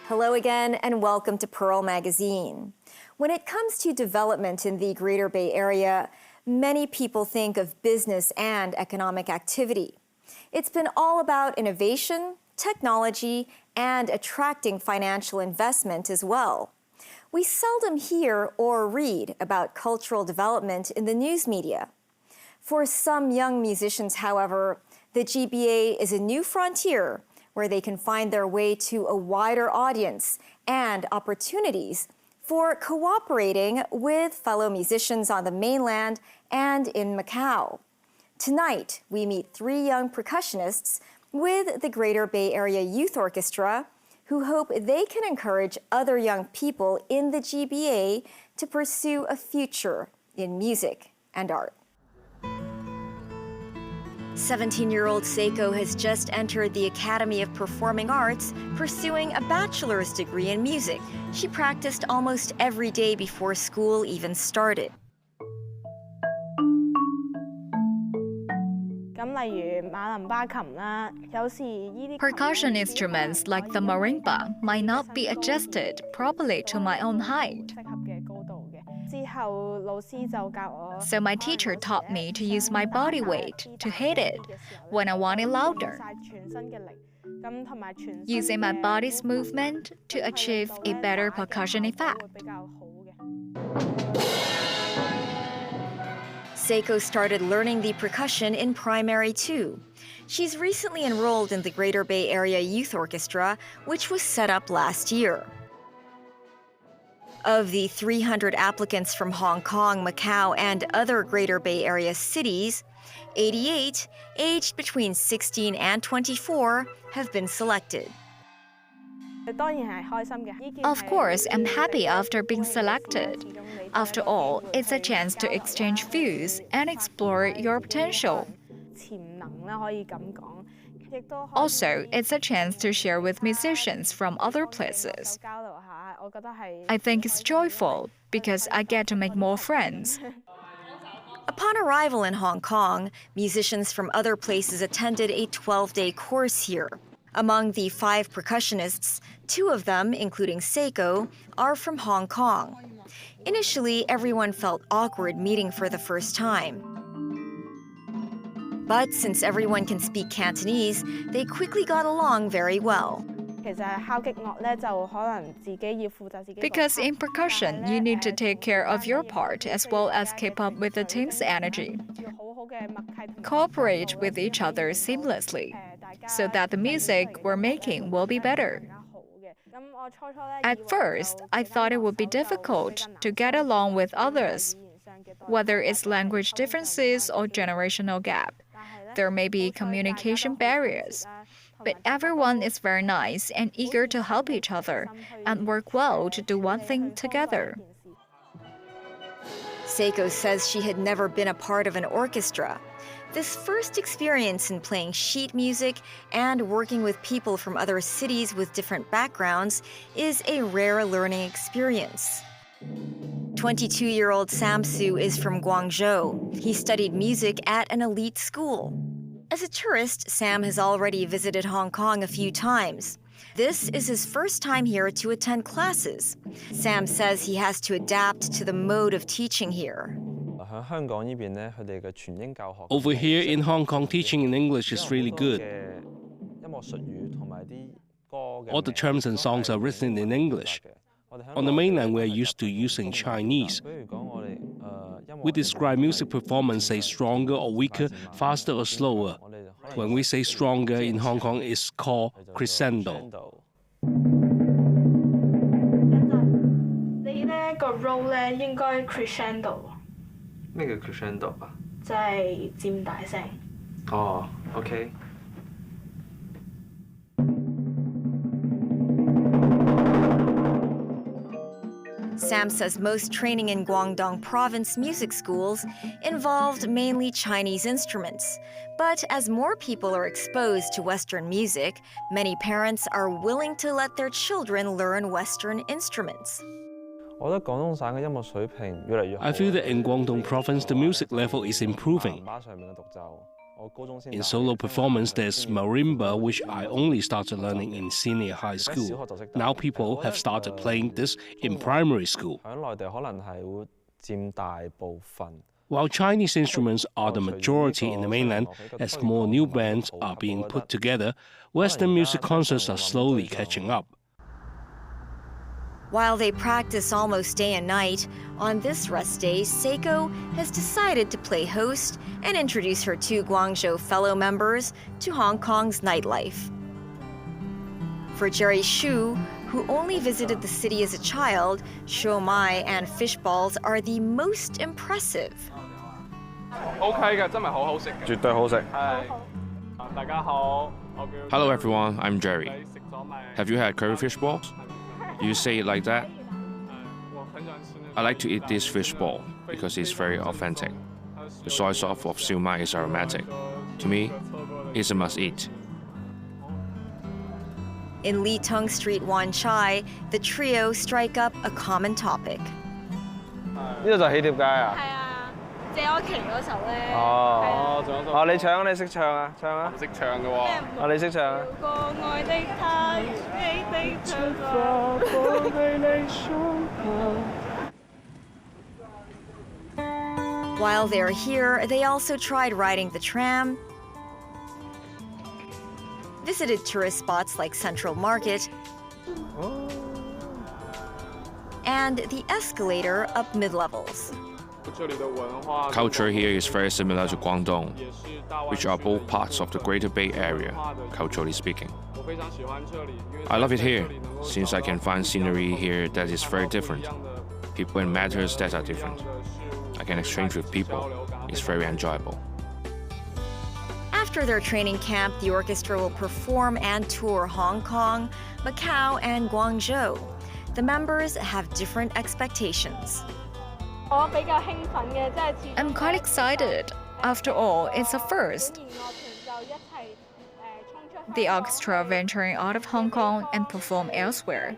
Hello again and welcome to Pearl Magazine. When it comes to development in the Greater Bay Area, many people think of business and economic activity. It's been all about innovation, technology, and attracting financial investment as well. We seldom hear or read about cultural development in the news media. For some young musicians, however, the GBA is a new frontier where they can find their way to a wider audience and opportunities for cooperating with fellow musicians on the mainland and in Macao. Tonight, we meet three young percussionists with the Greater Bay Area Youth Orchestra who hope they can encourage other young people in the GBA to pursue a future in music and art. 17-year-old Seiko has just entered the Academy of Performing Arts, pursuing a bachelor's degree in music. She practiced almost every day before school even started. Percussion instruments like the marimba might not be adjusted properly to my own height. So my teacher taught me to use my body weight to hit it when I want it louder, using my body's movement to achieve a better percussion effect. Seiko started learning the percussion in primary too. She's recently enrolled in the Greater Bay Area Youth Orchestra, which was set up last year. Of the 300 applicants from Hong Kong, Macau, and other Greater Bay Area cities, 88, aged between 16 and 24, have been selected. Of course, I'm happy after being selected. After all, it's a chance to exchange views and explore your potential. Also, it's a chance to share with musicians from other places. I think it's joyful because I get to make more friends. Upon arrival in Hong Kong, musicians from other places attended a 12-day course here. Among the 5 percussionists, 2 of them, including Seiko, are from Hong Kong. Initially, everyone felt awkward meeting for the first time. But since everyone can speak Cantonese, they quickly got along very well. Because in percussion, you need to take care of your part as well as keep up with the team's energy. Cooperate with each other seamlessly so that the music we're making will be better. At first, I thought it would be difficult to get along with others, whether it's language differences or generational gap. There may be communication barriers, but everyone is very nice and eager to help each other and work well to do one thing together. Seiko says she had never been a part of an orchestra. This first experience in playing sheet music and working with people from other cities with different backgrounds is a rare learning experience. 22-year-old Samsu is from Guangzhou. He studied music at an elite school. As a tourist, Sam has already visited Hong Kong a few times. This is his first time here to attend classes. Sam says he has to adapt to the mode of teaching here. Over here in Hong Kong, teaching in English is really good. All the terms and songs are written in English. On the mainland, we're used to using Chinese. We describe music performance, say stronger or weaker, faster or slower. When we say stronger in Hong Kong, it's called crescendo. 你呢個 role 咧應該 crescendo。咩叫 crescendo 啊？即係漸大聲。哦 ，OK。 Sam says most training in Guangdong province music schools involved mainly Chinese instruments. But as more people are exposed to Western music, many parents are willing to let their children learn Western instruments. I feel that in Guangdong province, the music level is improving. In solo performance, there's marimba, which I only started learning in senior high school. Now people have started playing this in primary school. While Chinese instruments are the majority in the mainland, as more new bands are being put together, Western music concerts are slowly catching up. While they practice almost day and night, on this rest day, Seiko has decided to play host and introduce her two Guangzhou fellow members to Hong Kong's nightlife. For Jerry Xu, who only visited the city as a child, shou mai and fish balls are the most impressive. Hello everyone, I'm Jerry. Have you had curry fish balls? You say it like that? I like to eat this fish ball because it's very authentic. The soy sauce of siu mai is aromatic. To me, it's a must-eat. In Li Tung Street, Wan Chai, the trio strike up a common topic. While they're here, they also tried riding the tram, visited tourist spots like Central Market, and the escalator up mid-levels. Culture here is very similar to Guangdong, which are both parts of the Greater Bay Area, culturally speaking. I love it here, since I can find scenery here that is very different, people and matters that are different. I can exchange with people. It's very enjoyable. After their training camp, the orchestra will perform and tour Hong Kong, Macao, and Guangzhou. The members have different expectations. I'm quite excited. After all, it's a first. The orchestra venturing out of Hong Kong and perform elsewhere.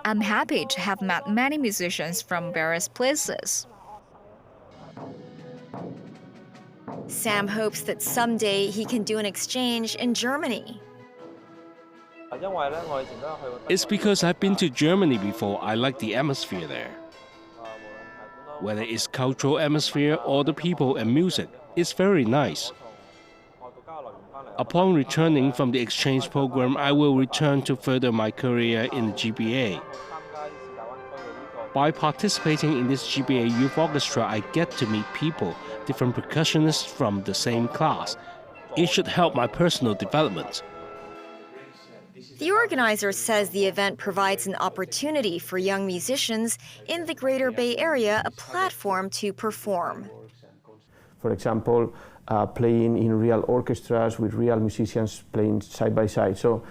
I'm happy to have met many musicians from various places. Sam hopes that someday he can do an exchange in Germany. It's because I've been to Germany before. I like the atmosphere there. Whether it's cultural atmosphere or the people and music, it's very nice. Upon returning from the exchange program, I will return to further my career in the GBA. By participating in this GBA youth orchestra, I get to meet people, different percussionists from the same class. It should help my personal development. The organizer says the event provides an opportunity for young musicians in the Greater Bay Area a platform to perform. For example, playing in real orchestras with real musicians playing side by side. So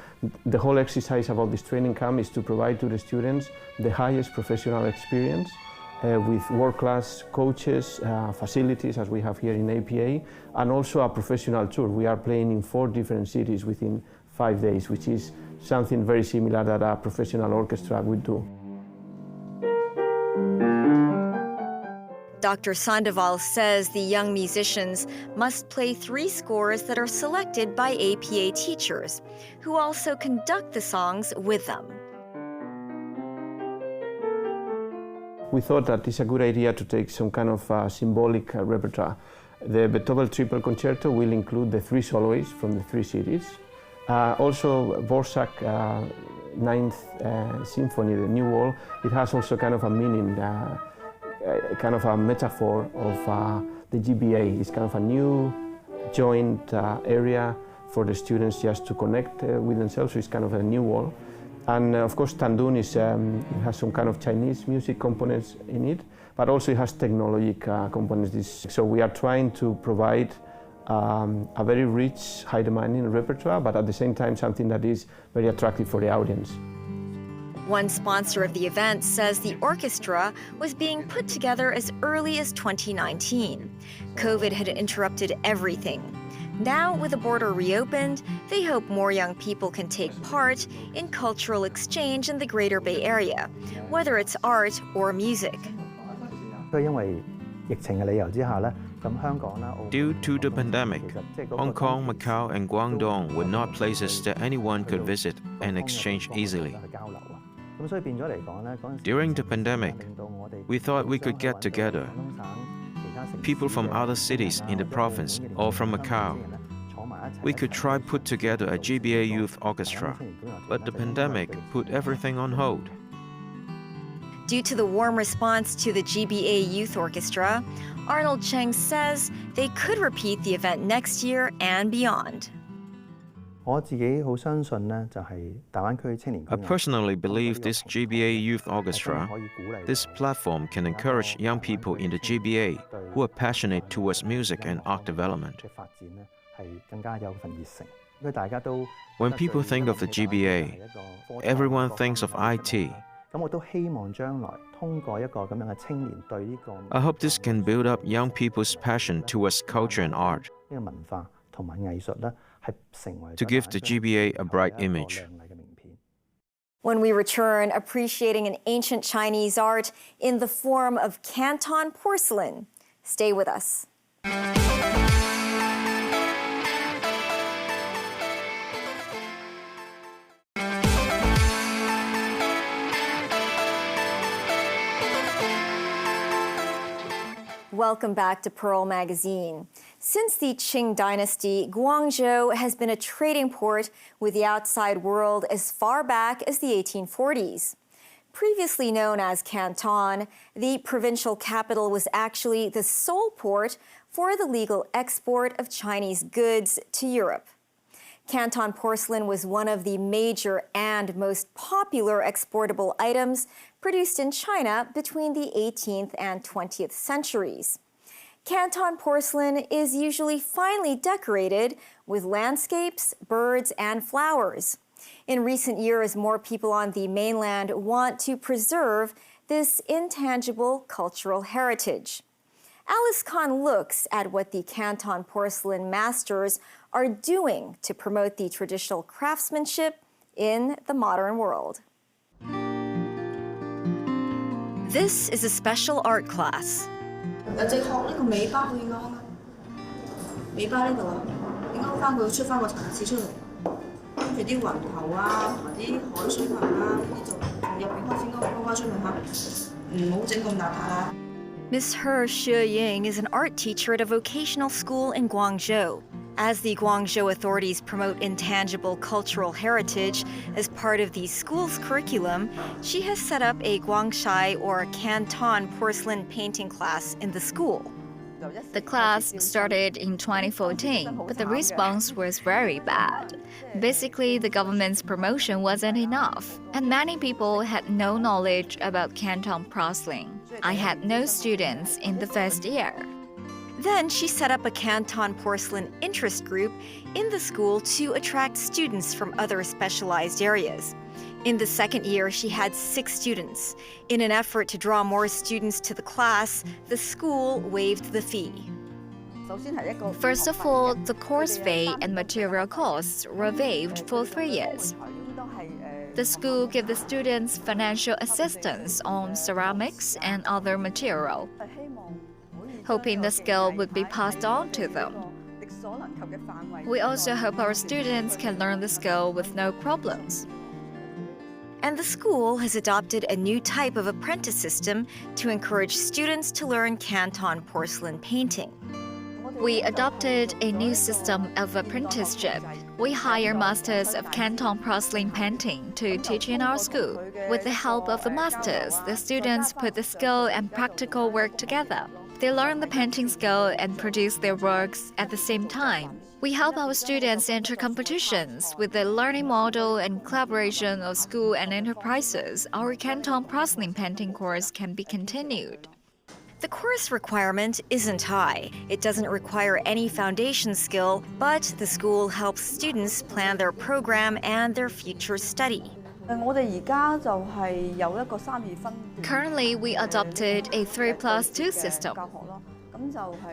the whole exercise about this training camp is to provide to the students the highest professional experience with world-class coaches, facilities as we have here in APA, and also a professional tour. We are playing in 4 different cities within 5 days, which is something very similar that a professional orchestra would do. Dr. Sandoval says the young musicians must play 3 scores that are selected by APA teachers, who also conduct the songs with them. We thought that it's a good idea to take some kind of symbolic repertoire. The Beethoven Triple Concerto will include the 3 soloists from the 3 cities. Also, Borsak 9th Symphony, the New Wall, it has also kind of a meaning, kind of a metaphor of the GBA. It's kind of a new joint area for the students just to connect with themselves, so it's kind of a new wall. And of course, Tandun it has some kind of Chinese music components in it, but also it has technology components. So we are trying to provide a very rich, high-demanding repertoire, but at the same time something that is very attractive for the audience. One sponsor of the event says the orchestra was being put together as early as 2019. COVID had interrupted everything. Now, with the border reopened, they hope more young people can take part in cultural exchange in the Greater Bay Area, whether it's art or music. 因為 Due to the pandemic, Hong Kong, Macau, and Guangdong were not places that anyone could visit and exchange easily. During the pandemic, we thought we could get together, people from other cities in the province or from Macau. We could try put together a GBA youth orchestra, but the pandemic put everything on hold. Due to the warm response to the GBA Youth Orchestra, Arnold Cheng says they could repeat the event next year and beyond. I personally believe this GBA Youth Orchestra, this platform can encourage young people in the GBA who are passionate towards music and art development. When people think of the GBA, everyone thinks of IT. I hope this can build up young people's passion towards culture and art, to give the GBA a bright image. When we return, appreciating an ancient Chinese art in the form of Canton porcelain. Stay with us. Welcome back to Pearl Magazine. Since the Qing dynasty, Guangzhou has been a trading port with the outside world as far back as the 1840s. Previously known as Canton, the provincial capital was actually the sole port for the legal export of Chinese goods to Europe. Canton porcelain was one of the major and most popular exportable items produced in China between the 18th and 20th centuries. Canton porcelain is usually finely decorated with landscapes, birds, and flowers. In recent years, more people on the mainland want to preserve this intangible cultural heritage. Alice Kahn looks at what the Canton porcelain masters are doing to promote the traditional craftsmanship in the modern world. This is a special art class. Ms. He Shiying is an art teacher at a vocational school in Guangzhou. As the Guangzhou authorities promote intangible cultural heritage as part of the school's curriculum, she has set up a Guangshai or Canton porcelain painting class in the school. The class started in 2014, but the response was very bad. Basically, the government's promotion wasn't enough, and many people had no knowledge about Canton porcelain. I had no students in the first year. Then she set up a Canton porcelain interest group in the school to attract students from other specialized areas. In the second year, she had 6 students. In an effort to draw more students to the class, the school waived the fee. First of all, the course fee and material costs were waived for 3 years. The school gave the students financial assistance on ceramics and other material, hoping the skill would be passed on to them. We also hope our students can learn the skill with no problems. And the school has adopted a new type of apprentice system to encourage students to learn Canton porcelain painting. We adopted a new system of apprenticeship. We hire masters of Canton porcelain painting to teach in our school. With the help of the masters, the students put the skill and practical work together. They learn the painting skill and produce their works at the same time. We help our students enter competitions. With the learning model and collaboration of school and enterprises, our Canton porcelain painting course can be continued. The course requirement isn't high. It doesn't require any foundation skill, but the school helps students plan their program and their future study. Currently, we adopted a 3+2 system.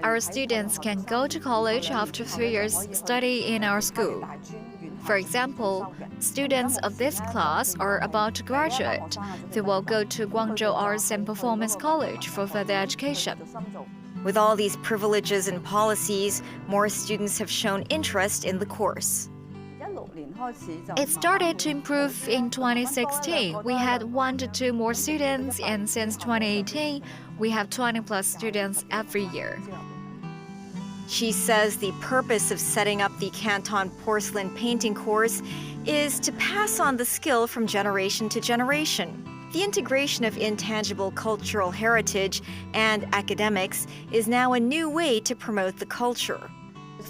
Our students can go to college after 3 years study in our school. For example, students of this class are about to graduate. They will go to Guangzhou Arts and Performance College for further education. With all these privileges and policies, more students have shown interest in the course. It started to improve in 2016. We had 1 to 2 more students, and since 2018, we have 20 plus students every year. She says the purpose of setting up the Canton Porcelain Painting course is to pass on the skill from generation to generation. The integration of intangible cultural heritage and academics is now a new way to promote the culture.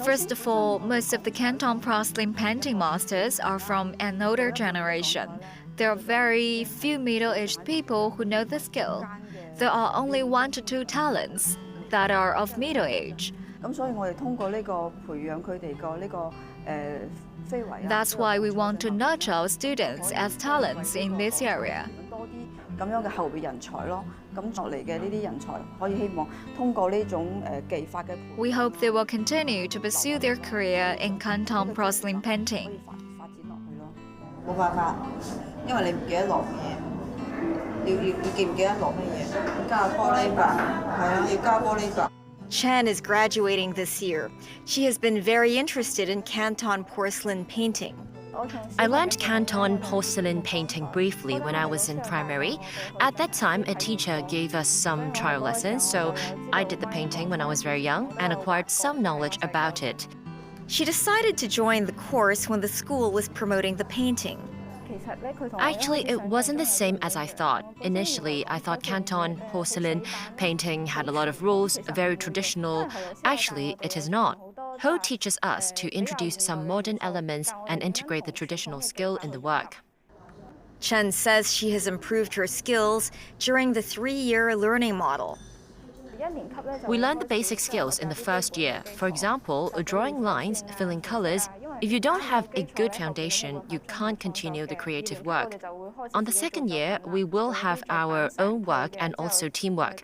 First of all, most of the Canton Porcelain Painting masters are from an older generation. There are very few middle-aged people who know the skill. There are only 1 to 2 talents that are of middle age. That's why we want to nurture our students as talents in this area. We hope they will continue to pursue their career in Canton Porcelain Painting. Chen is graduating this year. She has been very interested in Canton porcelain painting. I learned Canton porcelain painting briefly when I was in primary. At that time, a teacher gave us some trial lessons, so I did the painting when I was very young and acquired some knowledge about it. She decided to join the course when the school was promoting the painting. Actually, it wasn't the same as I thought. Initially, I thought Canton porcelain painting had a lot of rules, very traditional. Actually, it is not. Ho teaches us to introduce some modern elements and integrate the traditional skill in the work. Chen says she has improved her skills during the 3-year learning model. We learned the basic skills in the first year. For example, drawing lines, filling colors. If you don't have a good foundation, you can't continue the creative work. On the second year, we will have our own work and also teamwork.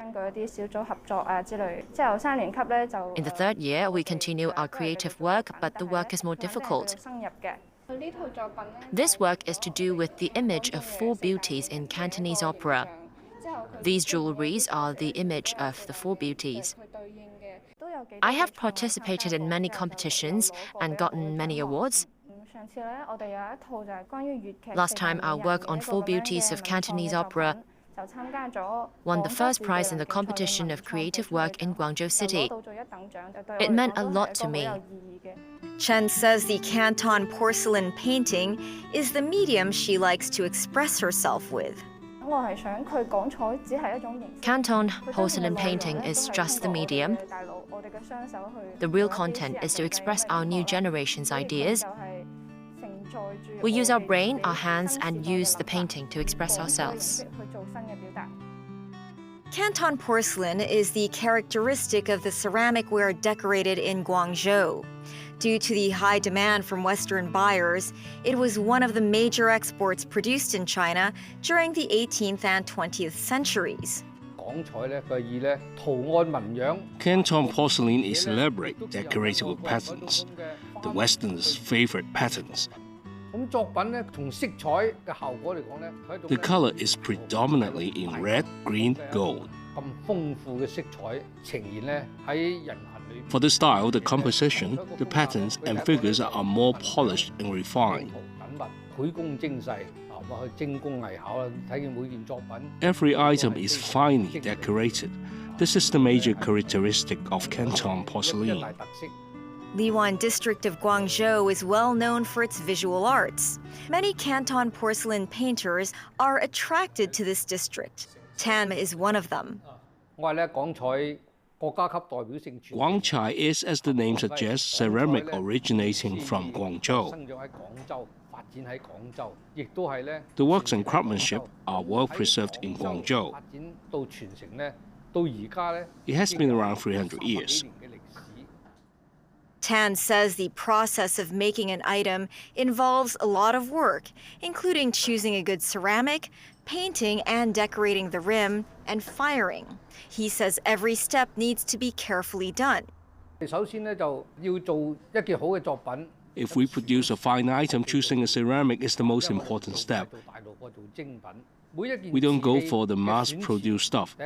In the third year, we continue our creative work, but the work is more difficult. This work is to do with the image of 4 beauties in Cantonese opera. These jewelries are the image of the 4 beauties. I have participated in many competitions and gotten many awards. Last time, our work on 4 beauties of Cantonese opera won the first prize in the competition of creative work in Guangzhou City. It meant a lot to me. Chen says the Canton porcelain painting is the medium she likes to express herself with. Canton porcelain painting is just the medium. The real content is to express our new generation's ideas. We use our brain, our hands, and use the painting to express ourselves. Canton porcelain is the characteristic of the ceramic ware decorated in Guangzhou. Due to the high demand from Western buyers, it was one of the major exports produced in China during the 18th and 20th centuries. Canton porcelain is elaborate, decorated with patterns, the Westerners' favorite patterns. The color is predominantly in red, green, gold. For the style, the composition, the patterns and figures are more polished and refined. Every item is finely decorated. This is the major characteristic of Canton porcelain. Liwan district of Guangzhou is well known for its visual arts. Many Canton porcelain painters are attracted to this district. Tan is one of them. Guangchai is, as the name suggests, ceramic originating from Guangzhou. The works and craftsmanship are well preserved in Guangzhou. It has been around 300 years. Tan says the process of making an item involves a lot of work, including choosing a good ceramic, painting and decorating the rim, and firing. He says every step needs to be carefully done. If we produce a fine item, choosing a ceramic is the most important step. We don't go for the mass-produced stuff.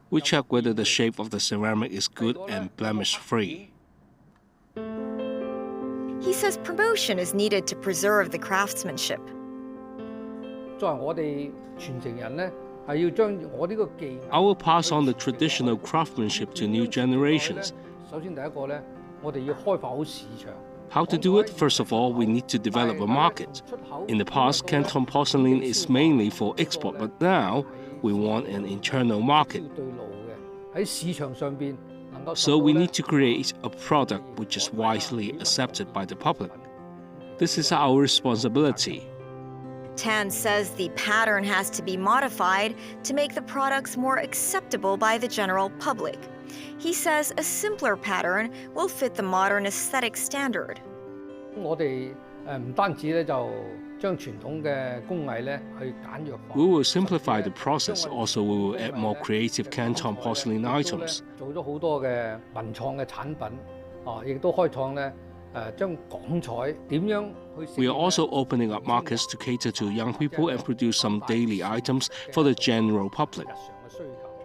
We check whether the shape of the ceramic is good and blemish-free. He says promotion is needed to preserve the craftsmanship. I will pass on the traditional craftsmanship to new generations. How to do it? First of all, we need to develop a market. In the past, Canton Porcelain is mainly for export, but now we want an internal market. So we need to create a product which is widely accepted by the public. This is our responsibility. Tan says the pattern has to be modified to make the products more acceptable by the general public. He says a simpler pattern will fit the modern aesthetic standard. We will simplify the process. Also, we will add more creative Canton porcelain items. We are also opening up markets to cater to young people and produce some daily items for the general public.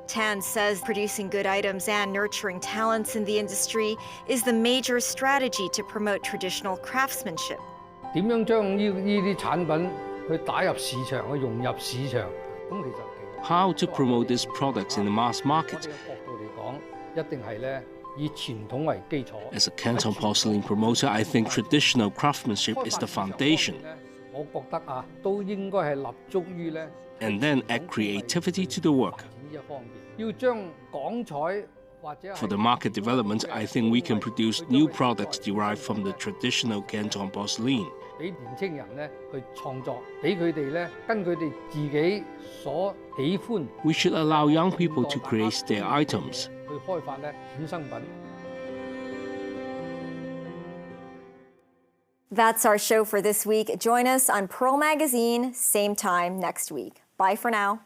Tan says producing good items and nurturing talents in the industry is the major strategy to promote traditional craftsmanship. How to promote these products in the mass market? As a Canton porcelain promoter, I think traditional craftsmanship is the foundation. And then add creativity to the work. For the market development, I think we can produce new products derived from the traditional Canton porcelain. We should allow young people to create their items. That's our show for this week. Join us on Pearl Magazine, same time next week. Bye for now.